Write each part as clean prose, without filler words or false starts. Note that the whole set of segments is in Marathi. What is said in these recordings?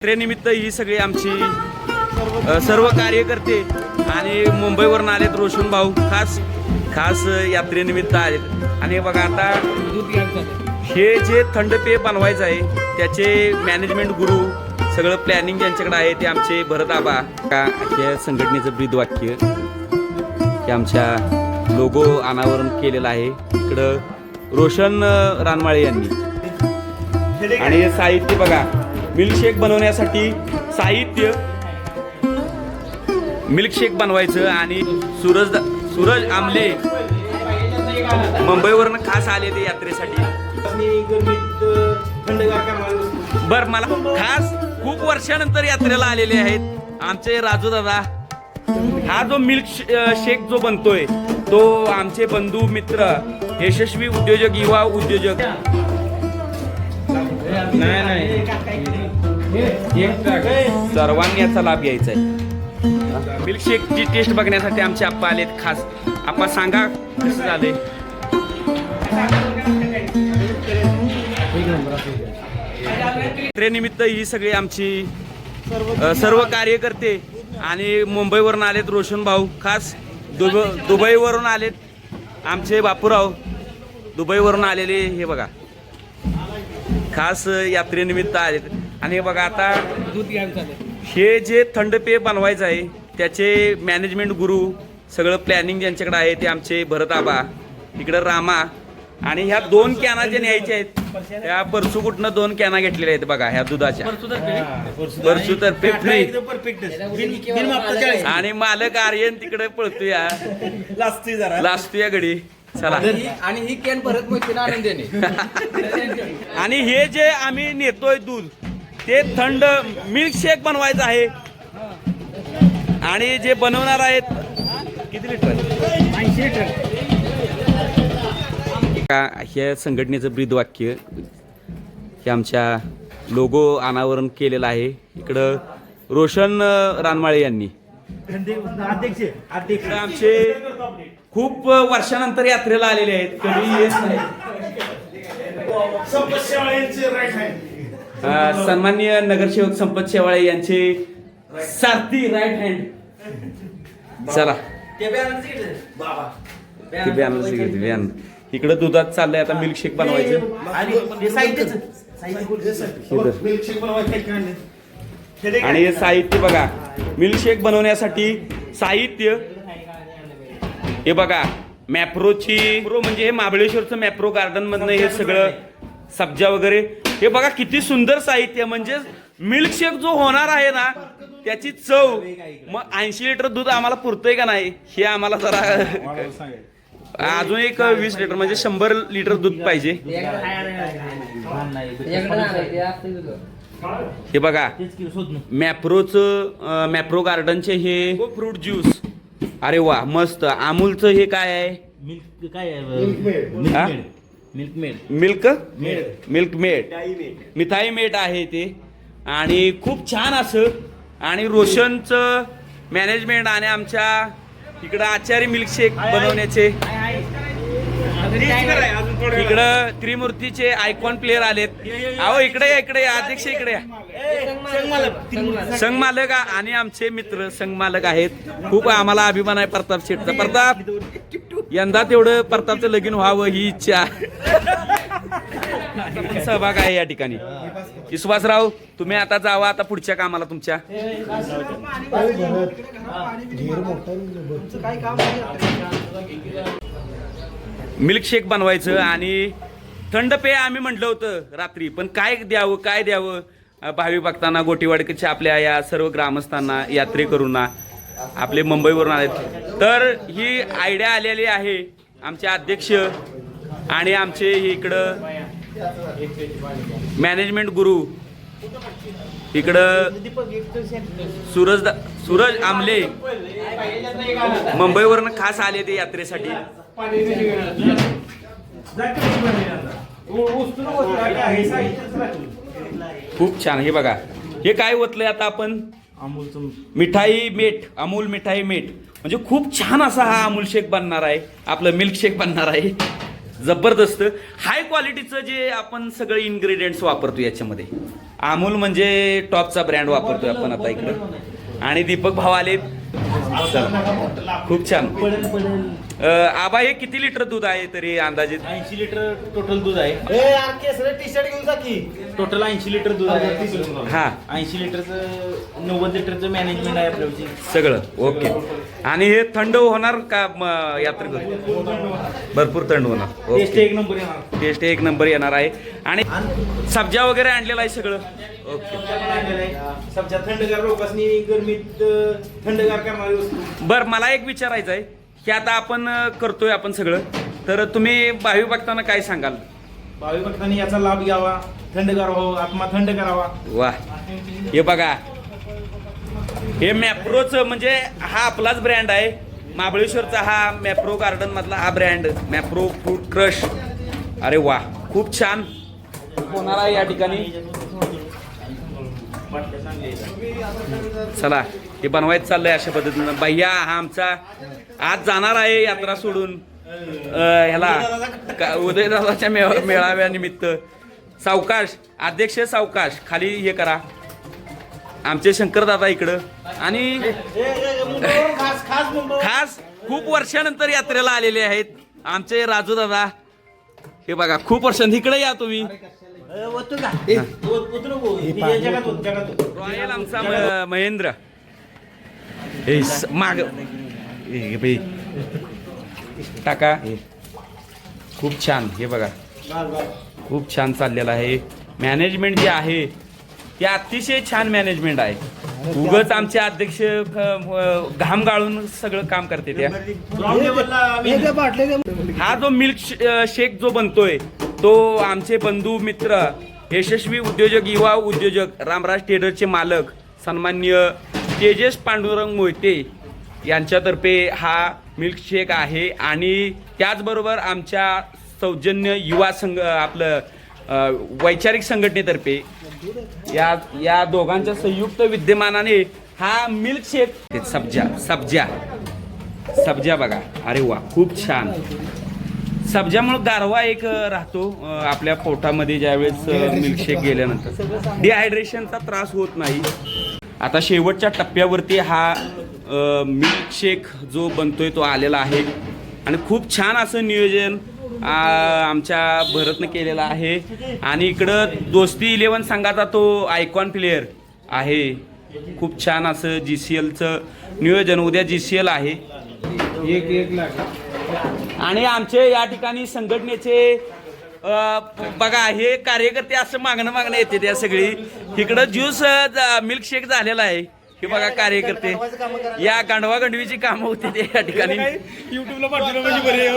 यात्रेनिमित्त ही सगळी आमची सर्व कार्यकर्ते आणि मुंबईवरून आलेत. रोशन भाऊ खास यात्रेनिमित्त आलेत. आणि बघा आता हे जे थंड पेय बनवायचं आहे त्याचे मॅनेजमेंट गुरु सगळं प्लॅनिंग ज्यांच्याकडे आहे ते आमचे भरत आबा. या संघटनेचं ब्रीद वाक्य हे आमच्या लोगो अनावरण केलेलं आहे. इकडं रोशन रानमाळे यांनी. आणि साहित्य बघा, मिल्कशेक बनवण्यासाठी साहित्य मिल्कशेक बनवायचं. आणि सूरज आमले मुंबईवरून खास आले ते यात्रेसाठी. बर, मला खास खूप वर्षानंतर यात्रेला आलेले आहेत आमचे राजू दादा. हा जो मिल्क शेक जो बनतोय तो आमचे बंधू मित्र यशस्वी उद्योजक युवा उद्योजक सर्वांनी याचा लाभ घ्यायचा आहे. मिल्कशेकची टेस्ट बघण्यासाठी आमचे आप्पा आलेत खास. आप्पा सांगा कसं झालंय. यात्रेनिमित्त ही सगळी आमची सर्व कार्यकर्ते आणि मुंबईवरून आलेत. रोशन भाऊ खास दुबईवरून आलेत. आमचे बापूराव दुबईवरून आलेले हे बघा खास यात्रेनिमित्त आलेत. आणि बघा आता हे जे थंड पेय बनवायचं आहे त्याचे मॅनेजमेंट गुरु सगळं प्लॅनिंग ज्यांच्याकडे आहे ते आमचे भरत आबा. इकडं रामा. आणि ह्या 2 कॅना जे न्यायच्या आहेत त्या परसूकुटनं 2 कॅना घेतलेल्या आहेत बघा ह्या दुधाच्या. परसूतर्फे फ्री. आणि मालक आर्यन तिकडे पळतोय लाजतोय घडी. चला. आणि ही कॅन परत मोठीला आणून देणे. आणि हे जे आम्ही नेतोय दूध ते थंड मिल्कशेक बनवायचं आहे. आणि जे बनवणार आहेत किती लिटर 80 लिटर. ह्या संघटनेचं ब्रीद वाक्य हे आमच्या लोगो अनावरण केलेलं आहे. इकडं रोशन रानमाळे यांनी. आमचे खूप वर्षानंतर यात्रेला आलेले आहेत. कधी येत नाही. सन्माननीय नगरसेवक संपत शेवाळे यांचे सारथी राईट हँड. चला इकडं दुधात चाललंय आता मिल्कशेक बनवायचं. आणि हे साहित्य बघा, मिल्कशेक बनवण्यासाठी साहित्य हे बघा, मॅप्रोची म्हणजे हे महाबळेश्वरचं मॅप्रो गार्डन मधनं हे सगळं सब्जा वगैरे हे बघा किती सुंदर साहित्य. म्हणजे मिल्कशेक जो होणार आहे ना त्याची चव. मग 80 लिटर दूध आम्हाला पुरतंय का नाही हे आम्हाला जरा अजून एक 20 लिटर म्हणजे 100 लिटर दूध पाहिजे. हे बघा मॅप्रो गार्डनचे हे फ्रूट ज्यूस. अरे वा मस्त. अमूलचं हे काय आहे मिल्क मेड मिठाई मेड आहे ते. आणि खूप छान असं. आणि रोशनचं मॅनेजमेंट आणि आमच्या इकडं आचारी मिल्कशेक बनवण्याचे इकडं त्रिमूर्तीचे आयकॉन प्लेअर आलेत. अहो इकडे अध्यक्ष इकडे संघमालक आणि आमचे मित्र संघमालक आहेत. खूप आम्हाला अभिमान आहे प्रताप शेठचा. प्रताप यंदा तेवढं प्रतापचं लगीन व्हावं ही इच्छा सहभाग आहे या ठिकाणी. विश्वासराव तुम्ही आता जावा आता पुढच्या कामाला तुमच्या. मिल्कशेक बनवायचं आणि थंड पेय आम्ही म्हटलं होतं रात्री, पण काय द्यावं भावी भक्तांना, गोटीवाडकीच्या आपल्या या सर्व ग्रामस्थांना, यात्रेकरूंना आपले मुंबईवरून आलेत. तर ही आयडिया आलेली आहे आमचे अध्यक्ष आणि आमचे इकडं मॅनेजमेंट गुरु इकडं सूरज आमले मुंबईवरून खास आले ते यात्रेसाठी. खूप छान. हे बघा हे काय ओतलंय आता आपण मिठाई मेट, अमूल मिठाई मेट. म्हणजे खूप छान असा हा अमूल शेक बनणार आहे, आपलं मिल्कशेक बनणार आहे. जबरदस्त हाय क्वालिटीचं जे आपण सगळे इन्ग्रेडियंट्स वापरतो याच्यामध्ये. अमूल म्हणजे टॉपचा ब्रँड वापरतोय आपण आता इकडं. आणि दीपक भाऊ आलेत. चला, खूप छान. आबा हे किती लिटर दूध आहे तरी अंदाजित? 80 लिटर टोटल दूध आहे. टी शर्ट घेऊन जा की. टोटल 80 लिटर दूध आहे. हा 80 लिटरचं 90 लिटरचं मॅनेजमेंट आहे आपल्याची सगळं ओके. आणि हे थंड होणार का यात्रेकर? भरपूर थंड होणार. Test okay. एक नंबर येणार. टेस्ट एक नंबर येणार आहे. आणि सब्जा वगैरे आणलेला आहे सगळं. ओके. सब्जा थंडगार लोकांनी गरमीत थंडगार करणारी वस्तू. बर, मला एक विचारायचं आहे की आता आपण करतोय आपण सगळं, तर तुम्ही भावी बघताना काय सांगाल? भावी भक्तांनी याचा लाभ घ्यावा, थंडगार व्हावं, आत्मा थंड करावा. वा, हे बघा, हे मॅप्रोच म्हणजे हा आपलाच ब्रँड आहे. महाबळेश्वरचा हा मॅप्रो गार्डन मधला हा ब्रँड मॅप्रो फ्रूट क्रश. अरे वा, खूप छान होणार आहे या ठिकाणी. चला, हे बनवायचं चाललंय अशा पद्धतीनं. भैया हा आमचा आज जाणार आहे यात्रा सोडून ह्याला उदयदादाच्या मेळाव्यानिमित्त. सावकाश अध्यक्ष, सावकाश खाली हे करा. आमचे शंकरदादा इकडं. आणि खास खूप वर्षानंतर यात्रेला आलेले आहेत आमचे राजू दादा. हे बघा, खूप वर्षांनी इकडे या तुम्ही. रॉयल आमचा महेंद्र हे माग टाका. खूप छान, हे बघा खूप छान चाललेलं आहे. मॅनेजमेंट जे आहे ते अतिशय छान मॅनेजमेंट आहे. उगच आमचे अध्यक्ष घाम गाळून सगळं काम करते त्या. हा जो मिल्क शेक जो बनतोय तो आमचे बंधू मित्र यशस्वी उद्योजक, युवा उद्योजक, रामराज ट्रेडरचे मालक सन्माननीय तेजस पांडुरंग मोहिते यांच्यातर्फे हा मिल्कशेक आहे. आणि त्याचबरोबर आमच्या सौजन्य युवा संघ आपलं वैचारिक संघटनेतर्फे या दोघांच्या संयुक्त विद्यमानाने हा मिल्कशेक सब्जा बघा. अरे वा, खूप छान. सब्जामुळे गारवा एक राहतो आपल्या पोटामध्ये ज्यावेळेस मिल्कशेक गेल्यानंतर. डिहायड्रेशनचा त्रास होत नाही. आता शेवटच्या टप्प्यावरती हा मिल्कशेक जो बनतोय तो आलेला आहे. आणि खूप छान असं नियोजन आमच्या भरतनं केलेलं आहे. आणि इकडं दोस्ती 11 संघाचा तो आयकॉन प्लेयर आहे. खूप छान असं GCLचं नियोजन. उद्या GCL आहे. आणि आमचे या ठिकाणी संघटनेचे बघा हे कार्यकर्ते असं मागणं येते त्या सगळी. इकडं ज्यूस मिल्कशेक झालेला आहे. हे बघा कार्यकर्ते या गांडवागंडवीची कामं होती ते या ठिकाणी. युट्यूबला पाठवलं म्हणजे बरे.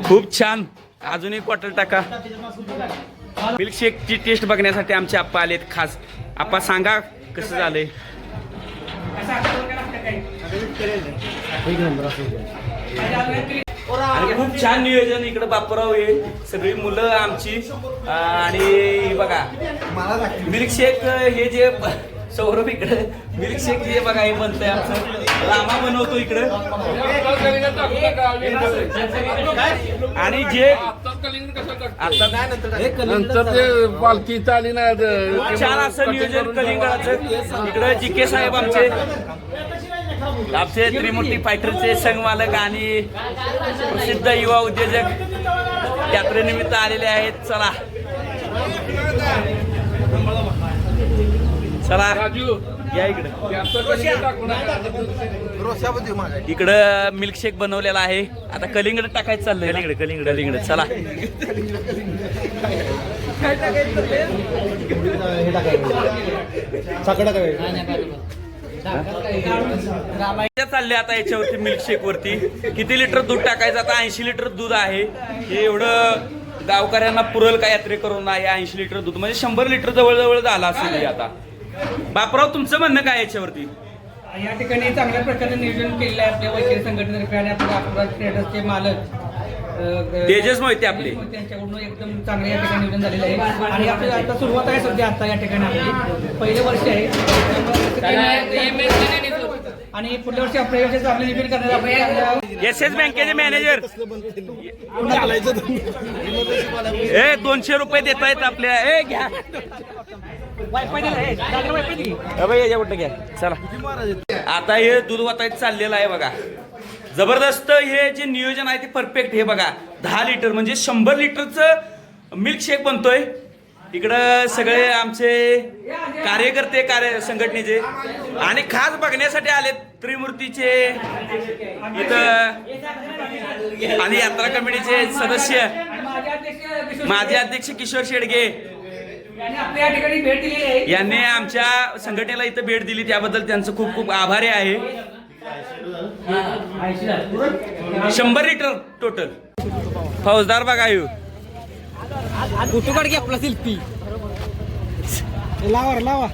खूप छान. अजून एक बॉटल टाका. मिल्कशेकची टेस्ट बघण्यासाठी आमचे आप्पा आलेत खास. आप्पा सांगा कसं झालंय? आणि खूप छान नियोजन. इकडे बापूराव हे सगळी मुलं आमची. आणि बघा मिल्कशेक हे जे सौरभ इकडे मिल्कशेक जे बघा हे बनतंय आमचं. लामा बनवतो इकडे. आणि जे पालखी चाली ना छान असं नियोजन कलिंगडाचं. इकडे GK साहेब आमचे त्रिमूर्ती फायटरचे संघमालक आणि प्रसिद्ध युवा उद्योजक यात्रेनिमित्त आलेले आहेत. चला या इकडं मिल्कशेक बनवलेला आहे. आता कलिंगड टाकायचं चाललंय. कलिंगड चला. चालले आता याच्यावरती मिल्कशेक वरती किती लिटर दूध टाकायचं? आता 80 लिटर दूध आहे. हे एवढं गावकऱ्यांना पुरल का यात्रेकरून? आहे 80 लिटर दूध म्हणजे 100 लिटर जवळजवळ झाला असेल. आता बापराव तुमचं म्हणणं काय याच्यावरती? या ठिकाणी चांगल्या प्रकारे नियोजन केलेलं आहे आपल्या वैचारिक संघटनेतर्फे आणि आपल्या रामराज ट्रेडर्सचे मालक तेजस मोहिते आपले त्यांच्याकडून एकदम चांगलं या ठिकाणी नियोजन झालेलं आहे. आणि आपल्याला आता सुरुवात आहे सध्या आता या ठिकाणी आपली पहिलं वर्ष आहे. आणि पुढल्या वर्षी आपल्या वर्षी चांगलं नियोजन करण्याचा एस एस बँकेचे मॅनेजर 200 रुपये देत आहेत आपल्या घ्या कुठं घ्या चला. आता हे दूध वाटायचं चाललेलं आहे बघा. जबरदस्त हे जे नियोजन आहे ते परफेक्ट. हे बघा 10 लिटर म्हणजे 100 लिटरचं मिल्कशेक बनतोय. इकडं सगळे आमचे कार्यकर्ते संघटनेचे आणि खास बघण्यासाठी आले त्रिमूर्तीचे इथं आणि यात्रा कमिटीचे सदस्य माजी अध्यक्ष किशोर शेडगे आपल्या या ठिकाणी भेट दिली आहे. यांनी आमच्या संघटनेला इथं भेट दिली त्याबद्दल त्यांचं खूप खूप आभारी आहे. 100 लिटर टोटल. फौजदार बघा येऊ फोटो काढ की आपला सेल्फी लावा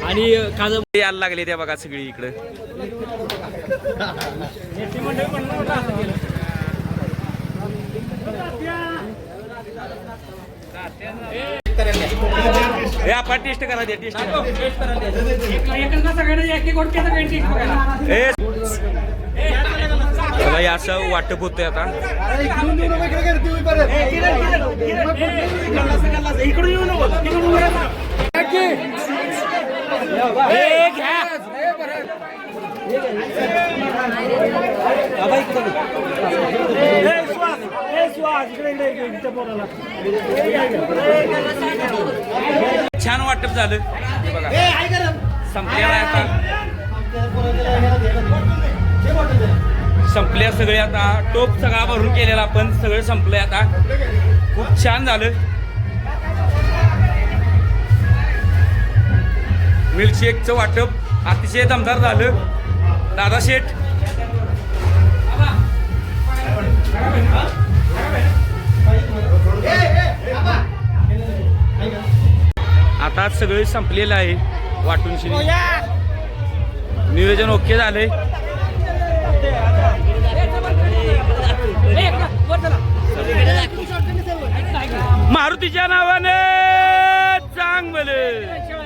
आणि यायला लागले त्या बघा सगळी इकडे. हे आपण टेस्ट करा द्या टेस्ट भाई असं वाटप होतंय आता. छान वाटप झालं बघा. संपलेला आहे आता. संपल्या सगळे आता. टोप सगळा भरून केलेला आपण सगळं संपलंय आता. खूप छान झालं. मिल्कशेकचं वाटप अतिशय दमदार झालं. दादा शेठ आता सगळे संपलेलं आहे. वाटून नियोजन ओके झालंय. मारुतीच्या नावाने चांगलं